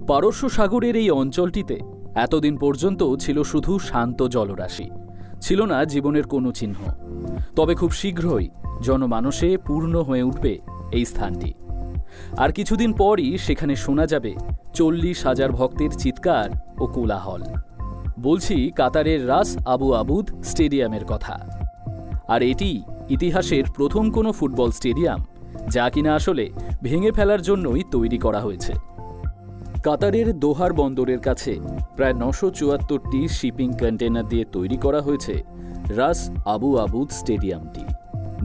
পারস্য সাগরের এই অঞ্চলটিতে এতদিন পর্যন্ত ছিল শুধু শান্ত জলরাশি, ছিল না জীবনের কোনো চিহ্ন। তবে খুব শীঘ্রই জনমানসে পূর্ণ হয়ে উঠবে এই স্থানটি। আর কিছুদিন পরই সেখানে শোনা যাবে 40,000 ভক্তের চিৎকার ও কোলাহল। বলছি কাতারের রাস আবু আবুদ স্টেডিয়ামের কথা। আর এটি ইতিহাসের প্রথম কোনো ফুটবল স্টেডিয়াম, যা কিনা আসলে ভেঙে ফেলার জন্যই তৈরি করা হয়েছে। কাতারের দোহার বন্দরের কাছে প্রায় 974টি শিপিং কন্টেনার দিয়ে তৈরি করা হয়েছে রাস আবু আবুদ স্টেডিয়ামটি,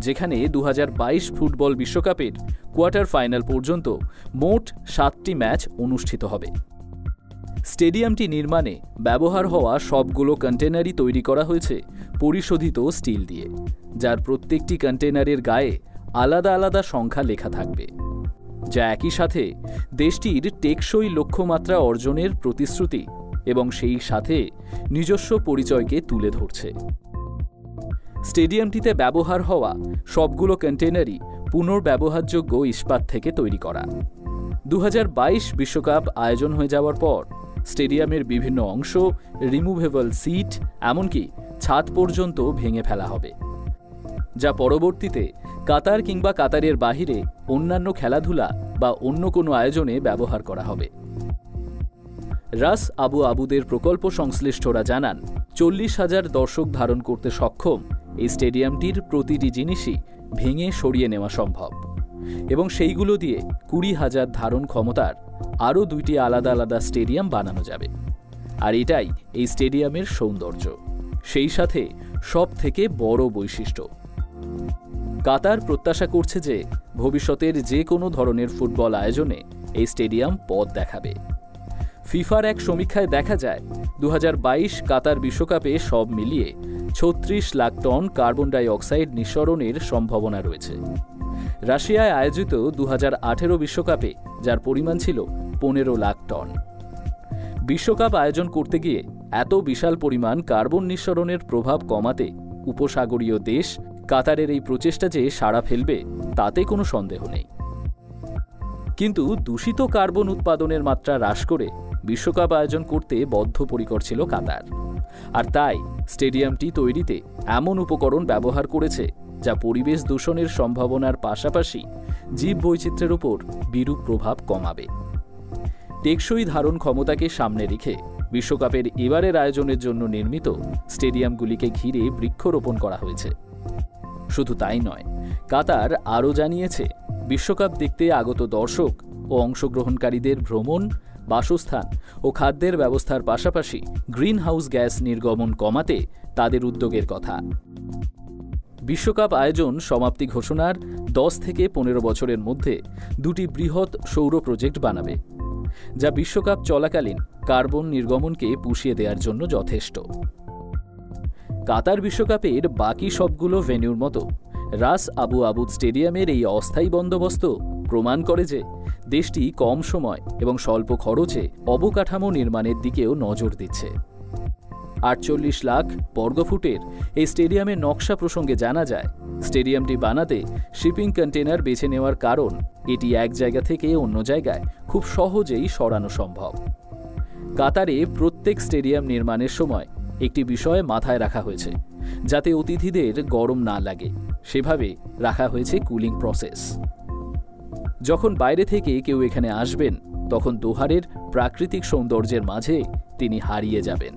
যেখানে 2022 ফুটবল বিশ্বকাপের কোয়ার্টার ফাইনাল পর্যন্ত মোট 7টি ম্যাচ অনুষ্ঠিত হবে। স্টেডিয়ামটি নির্মাণে ব্যবহার হওয়া সবগুলো কন্টেনারই তৈরি করা হয়েছে পরিশোধিত স্টিল দিয়ে, যার প্রত্যেকটি কন্টেনারের গায়ে আলাদা আলাদা সংখ্যা লেখা থাকবে, যা একই সাথে দেশটির টেকসই লক্ষ্যমাত্রা অর্জনের প্রতিশ্রুতি এবং সেই সাথে নিজস্ব পরিচয়কে তুলে ধরছে। স্টেডিয়ামটিতে ব্যবহার হওয়া সবগুলো কন্টেনারই পুনর্ব্যবহারযোগ্য ইস্পাত থেকে তৈরি করা। 2022 বিশ্বকাপ আয়োজন হয়ে যাওয়ার পর স্টেডিয়ামের বিভিন্ন অংশ, রিমুভেবল সিট, এমনকি ছাদ পর্যন্ত ভেঙে ফেলা হবে, যা পরবর্তীতে কাতার কিংবা কাতারের বাহিরে অন্যান্য খেলাধুলা বা অন্য কোনো আয়োজনে ব্যবহার করা হবে। রাস আবু আবুদের প্রকল্প সংশ্লিষ্টরা জানান, 40,000 দর্শক ধারণ করতে সক্ষম এই স্টেডিয়ামটির প্রতিটি জিনিসই ভেঙে সরিয়ে নেওয়া সম্ভব এবং সেইগুলো দিয়ে 20,000 ধারণ ক্ষমতার আরও 2টি আলাদা আলাদা স্টেডিয়াম বানানো যাবে। আর এটাই এই স্টেডিয়ামের সৌন্দর্য, সেই সাথে সব থেকে বড় বৈশিষ্ট্য। কাতার প্রত্যাশা করছে যে ভবিষ্যতের যে কোনো ধরনের ফুটবল আয়োজনে এই স্টেডিয়াম পথ দেখাবে। ফিফার এক সমীক্ষায় দেখা যায় 2022 কাতার বিশ্বকাপে সব মিলিয়ে 36 lakh ton carbon die oxide নিঃসরণের সম্ভাবনা রয়েছে। রাশিয়ায় আয়োজিত 2018 বিশ্বকাপে যার পরিমাণ ছিল 15 লাখ টন। বিশ্বকাপ আয়োজন করতে গিয়ে এত বিশাল পরিমাণ কার্বন নিঃসরণের প্রভাব কমাতে উপসাগরীয় দেশ কাতারের এই প্রচেষ্টা যে সাড়া ফেলবে তাতে কোনো সন্দেহ নেই। কিন্তু দূষিত কার্বন উৎপাদনের মাত্রা হ্রাস করে বিশ্বকাপ আয়োজন করতে বদ্ধপরিকর ছিল কাতার। আর তাই স্টেডিয়ামটি তৈরিতে এমন উপকরণ ব্যবহার করেছে যা পরিবেশ দূষণের সম্ভাবনার পাশাপাশি জীববৈচিত্র্যের উপর বিরূপ প্রভাব কমাবে। টেকসই ধারণ ক্ষমতাকে সামনে রেখে বিশ্বকাপের এবারের আয়োজনের জন্য নির্মিত স্টেডিয়ামগুলিকে ঘিরে বৃক্ষরোপণ করা হয়েছে। শুধু তাই নয়, কাতার আরও জানিয়েছে বিশ্বকাপ দেখতে আগত দর্শক ও অংশগ্রহণকারীদের ভ্রমণ, বাসস্থান ও খাদ্যের ব্যবস্থার পাশাপাশি গ্রিন হাউস গ্যাস নির্গমন কমাতে তাদের উদ্যোগের কথা। বিশ্বকাপ আয়োজন সমাপ্তি ঘোষণার 10 থেকে 15 বছরের মধ্যে 2টি বৃহৎ সৌর প্রজেক্ট বানাবে, যা বিশ্বকাপ চলাকালীন কার্বন নির্গমনকে পুষিয়ে দেওয়ার জন্য যথেষ্ট। কাতার বিশ্বকাপের বাকি সবগুলো ভেন্যুর মতো রাস আবু আবুদ স্টেডিয়ামের এই অস্থায়ী বন্দোবস্ত প্রমাণ করে যে দেশটি কম সময় এবং স্বল্প খরচে অবকাঠামো নির্মাণের দিকেও নজর দিচ্ছে। 48 লাখ বর্গফুটের এই স্টেডিয়ামের নকশা প্রসঙ্গে জানা যায়, স্টেডিয়ামটি বানাতে শিপিং কন্টেনার বেছে নেওয়ার কারণ এটি এক জায়গা থেকে অন্য জায়গায় খুব সহজেই সরানো সম্ভব। কাতারে প্রত্যেক স্টেডিয়াম নির্মাণের সময় একটি বিষয় মাথায় রাখা হয়েছে, যাতে অতিথিদের গরম না লাগে সেভাবে রাখা হয়েছে কুলিং প্রসেস। যখন বাইরে থেকে কেউ এখানে আসবেন তখন দোহারের প্রাকৃতিক সৌন্দর্যের মাঝে তিনি হারিয়ে যাবেন।